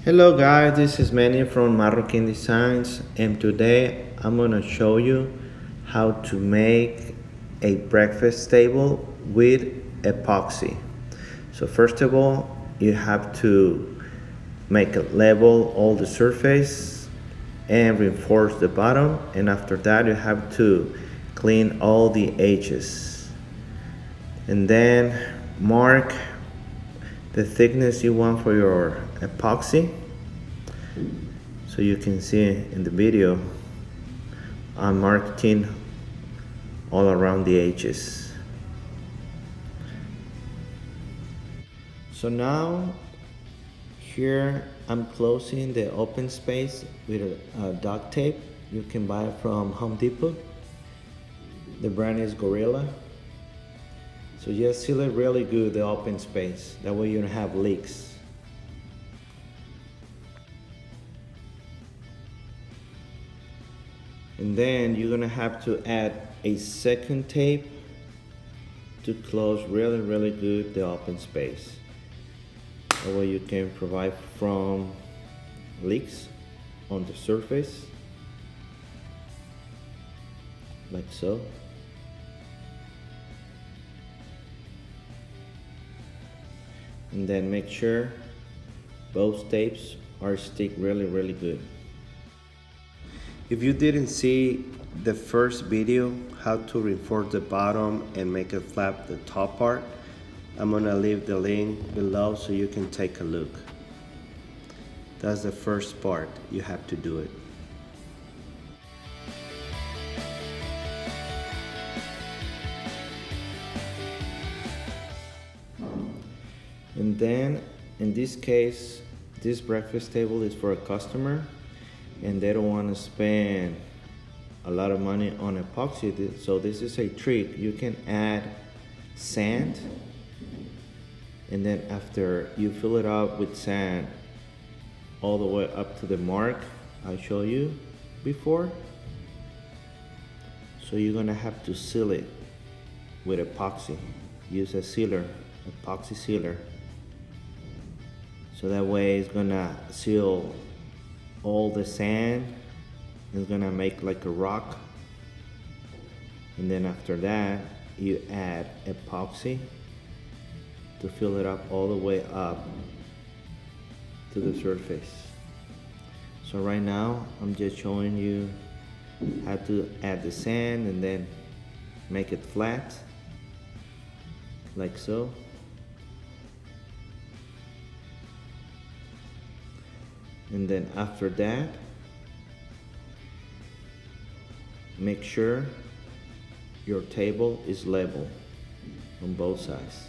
Hello guys, this is Manny from Marroquin Designs, and today I'm gonna show you how to make a breakfast table with epoxy. So first of all, you have to make it level all the surface and reinforce the bottom, and after that you have to clean all the edges and then mark the thickness you want for your epoxy. So you can see in the video I'm marking all around the edges. So now here I'm closing the open space with a duct tape. You can buy it from Home Depot. The brand is Gorilla. So just seal it really good, the open space. That way you don't have leaks. And then you're gonna have to add a second tape to close really good the open space. That way you can provide from leaks on the surface, like so. And then make sure both tapes are stick really good. If you didn't see the first video, how to reinforce the bottom and make it flat the top part, I'm gonna leave the link below so you can take a look. That's the first part, you have to do it. And then, in this case, this breakfast table is for a customer and they don't want to spend a lot of money on epoxy. So this is a trick. You can add sand, and then after you fill it up with sand all the way up to the mark I showed you before, so you're gonna have to seal it with epoxy. Use a sealer, epoxy sealer. So that way it's gonna seal all the sand. It's gonna make like a rock. And then after that, you add epoxy to fill it up all the way up to the surface. So right now, I'm just showing you how to add the sand and then make it flat, like so. And then after that, make sure your table is level on both sides.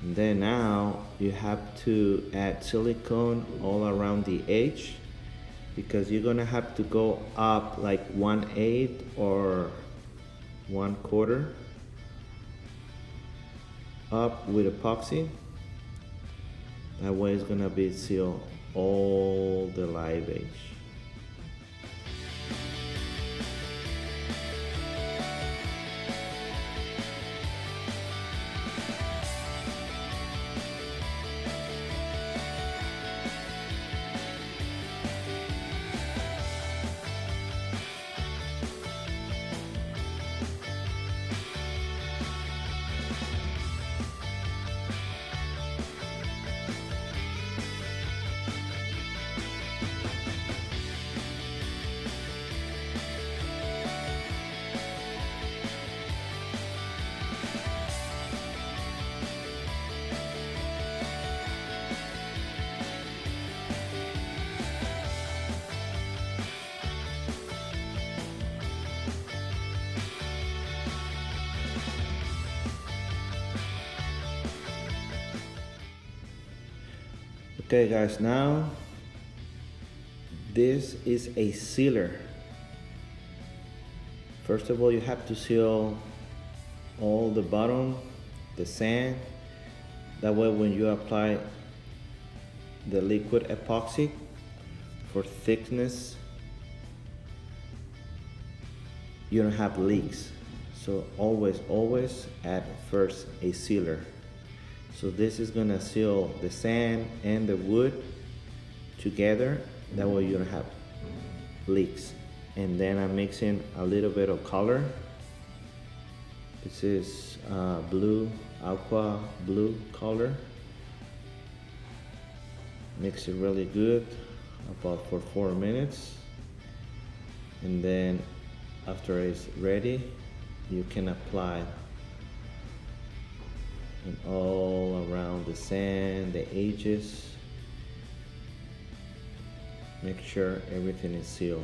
And then now you have to add silicone all around the edge, because you're gonna have to go up like 1/8 or 1/4 up with epoxy. That way it's gonna be seal all the live edge. Okay guys, now this is a sealer. First of all, you have to seal all the bottom, the sand. That way when you apply the liquid epoxy for thickness, you don't have leaks. So always add first a sealer. So this is gonna seal the sand and the wood together. That way you don't have leaks. And then I'm mixing a little bit of color. This is blue, aqua blue color. Mix it really good, about for 4 minutes. And then after it's ready, you can apply and all around the sand, the edges. Make sure everything is sealed.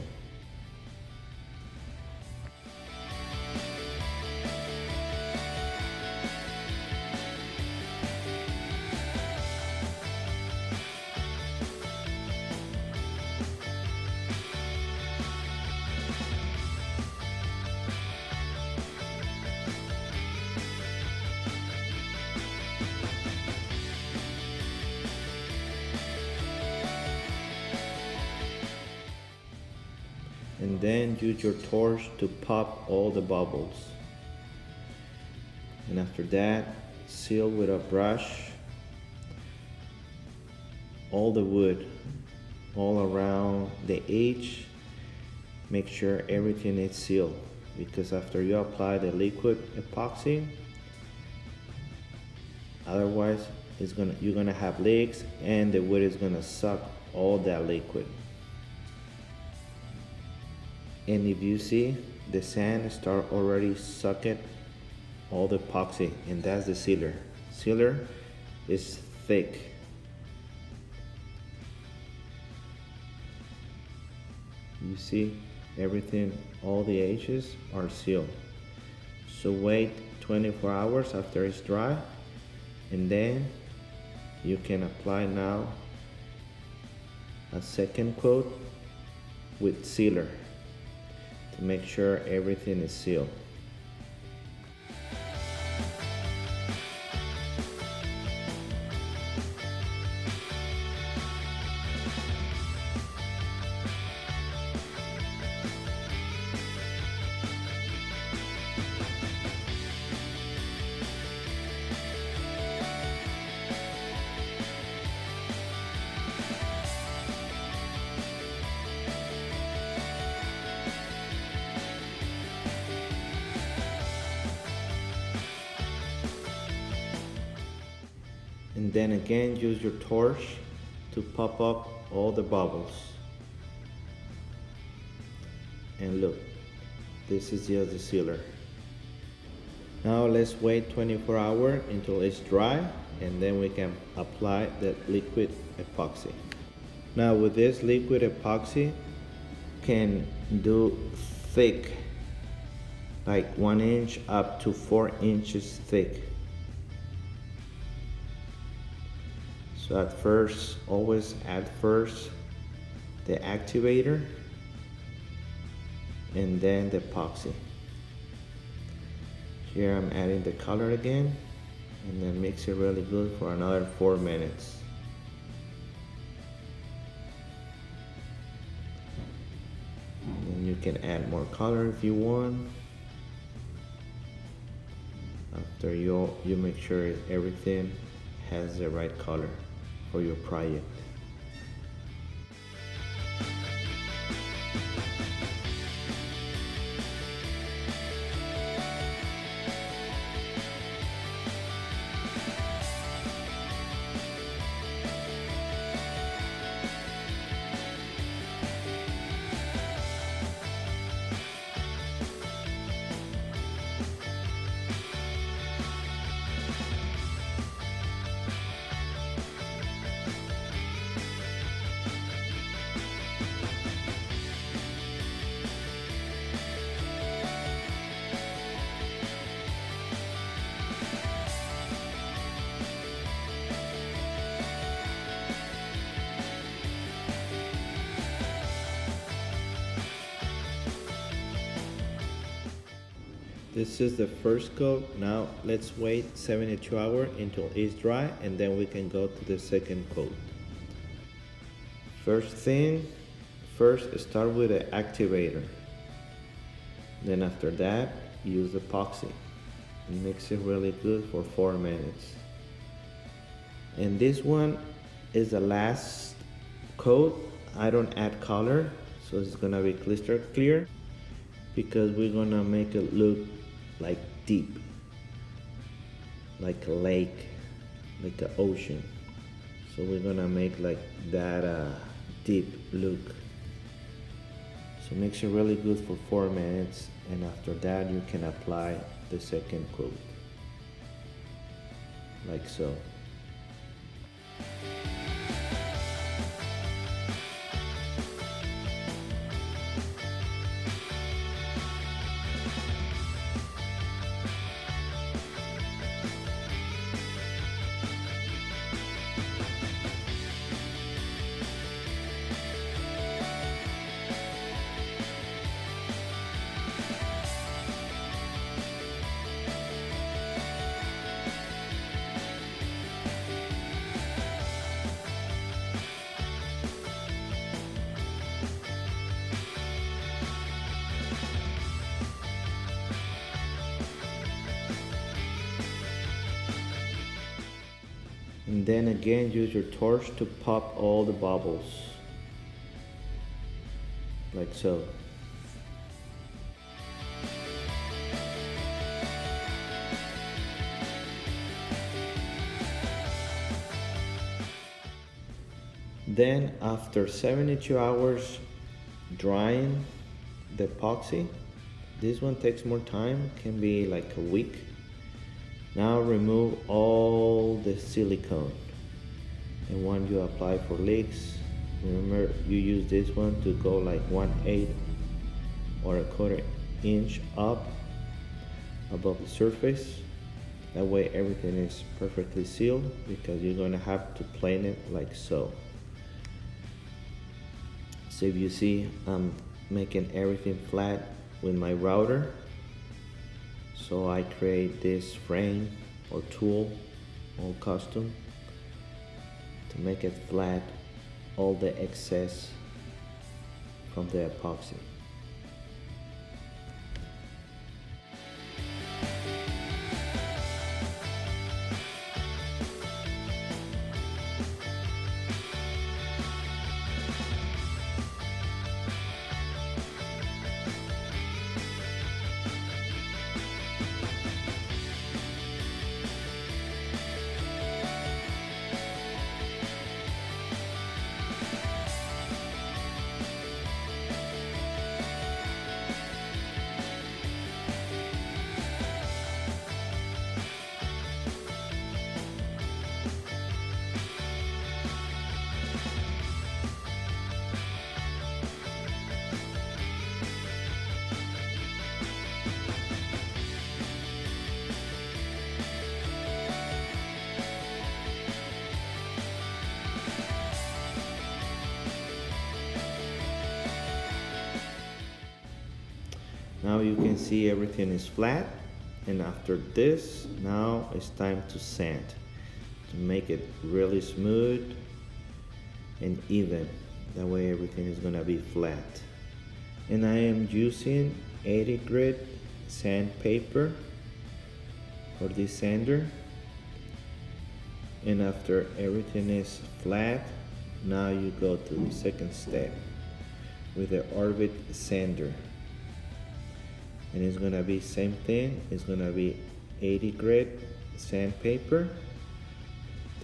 And then use your torch to pop all the bubbles. And after that, seal with a brush all the wood all around the edge. Make sure everything is sealed, because after you apply the liquid epoxy, otherwise you're gonna have leaks and the wood is gonna suck all that liquid. And if you see, the sand start already sucking all the epoxy, and that's the sealer. Sealer is thick. You see, everything, all the edges are sealed. So wait 24 hours after it's dry, and then you can apply now a second coat with sealer to make sure everything is sealed. And then again, use your torch to pop up all the bubbles. And look, this is just the sealer. Now let's wait 24 hours until it's dry, and then we can apply the liquid epoxy. Now with this liquid epoxy, can do thick, like 1 inch up to 4 inches thick. So at first, always add first the activator and then the epoxy. Here I'm adding the color again, and then mix it really good for another 4 minutes. And you can add more color if you want. After you make sure everything has the right color for your project. This is the first coat. Now let's wait 72 hours until it's dry, and then we can go to the second coat. First start with the activator. Then after that, use epoxy and mix it really good for 4 minutes. And this one is the last coat. I don't add color, so it's gonna be crystal clear because we're gonna make it look like deep, like a lake, like an ocean. So we're gonna make like that deep look. So mix it really good for 4 minutes, and after that you can apply the second coat, like so. And then again, use your torch to pop all the bubbles, like so. Then after 72 hours drying the epoxy, this one takes more time, can be like a week. Now remove all the silicone, and when you apply for leaks, remember you use this one to go like 1/8 or a 1/4 inch up above the surface. That way everything is perfectly sealed, because you're going to have to plane it like so. So if you see, I'm making everything flat with my router. So I create this frame or tool, all custom, to make it flat, all the excess from the epoxy. Now you can see everything is flat, and after this, now it's time to sand, to make it really smooth and even. That way everything is gonna be flat. And I am using 80 grit sandpaper for this sander. And after everything is flat, now you go to the second step with the orbit sander. And it's gonna be same thing. It's gonna be 80 grit sandpaper.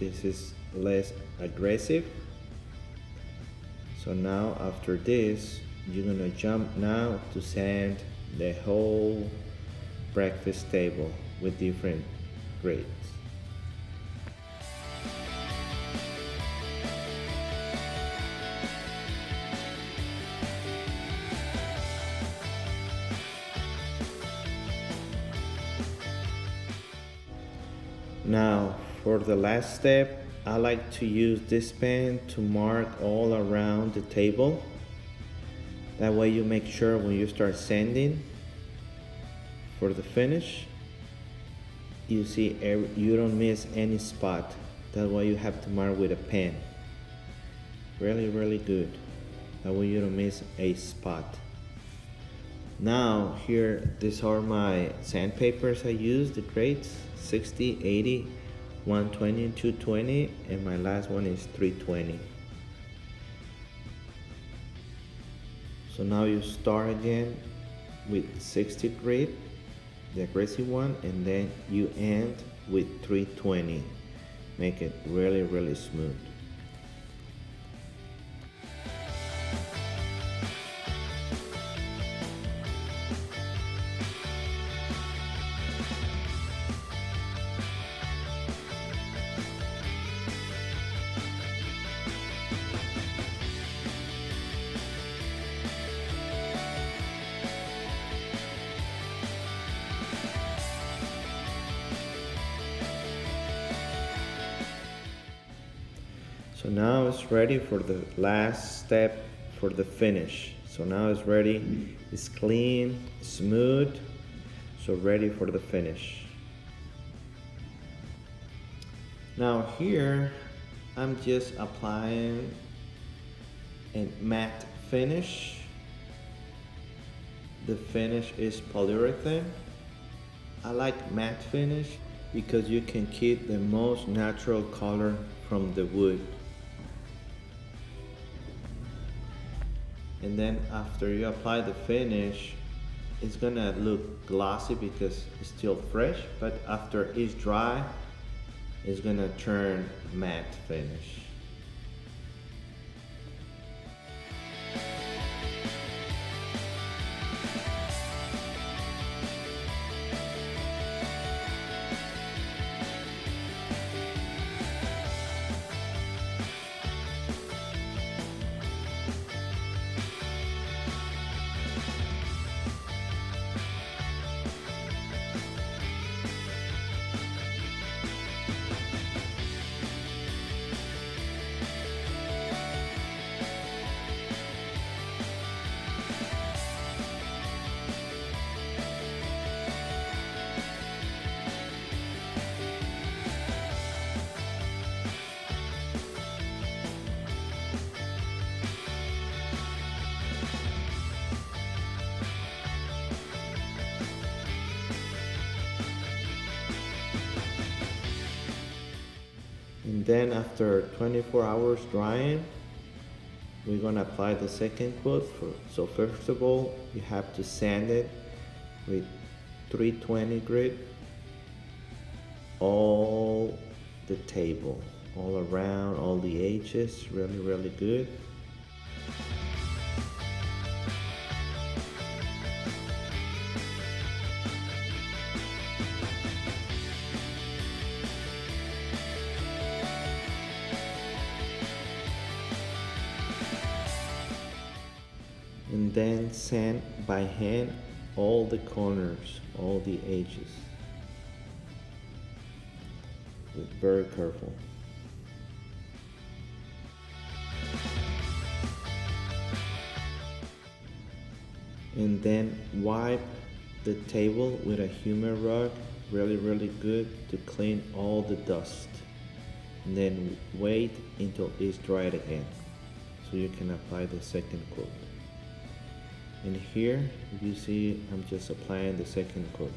This is less aggressive. So now after this, you're gonna jump now to sand the whole breakfast table with different grades. Now for the last step, I like to use this pen to mark all around the table. That way you make sure when you start sanding for the finish, you see you don't miss any spot. That way you have to mark with a pen. Really good. That way you don't miss a spot. Now here, these are my sandpapers I use, the grades 60, 80, 120, 220, and my last one is 320. So now you start again with 60 grit, the aggressive one, and then you end with 320. Make it really, really smooth. So now it's ready for the last step for the finish. So now it's ready, it's clean, smooth, so ready for the finish. Now here, I'm just applying a matte finish. The finish is polyurethane. I like matte finish because you can keep the most natural color from the wood. And then after you apply the finish, it's gonna look glossy because it's still fresh, but after it's dry, it's gonna turn matte finish. And then after 24 hours drying, we're gonna apply the second coat. So first of all, you have to sand it with 320 grit all the table, all around, all the edges, really, really good. And then sand by hand all the corners, all the edges. Be very careful. And then wipe the table with a humid rag really, really good to clean all the dust. And then wait until it's dried again so you can apply the second coat. And here you see I'm just applying the second coat.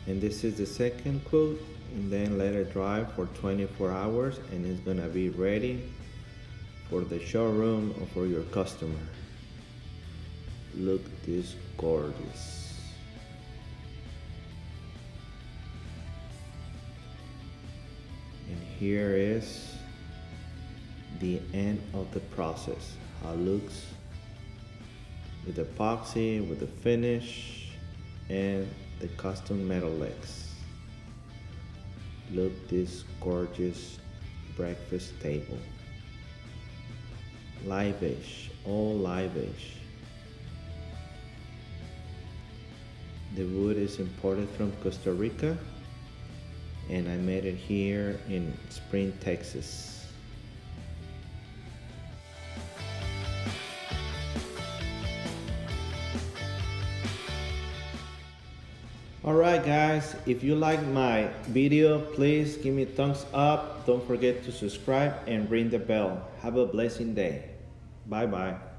And this is the second coat, and then let it dry for 24 hours and it's gonna be ready for the showroom or for your customer. Look this gorgeous. And here is the end of the process, how it looks with epoxy, with the finish, and the custom metal legs. Look this gorgeous breakfast table. Live-ish, all live-ish. The wood is imported from Costa Rica and I made it here in Spring, Texas. Alright guys, if you like my video, please give me a thumbs up. Don't forget to subscribe and ring the bell. Have a blessing day. Bye bye.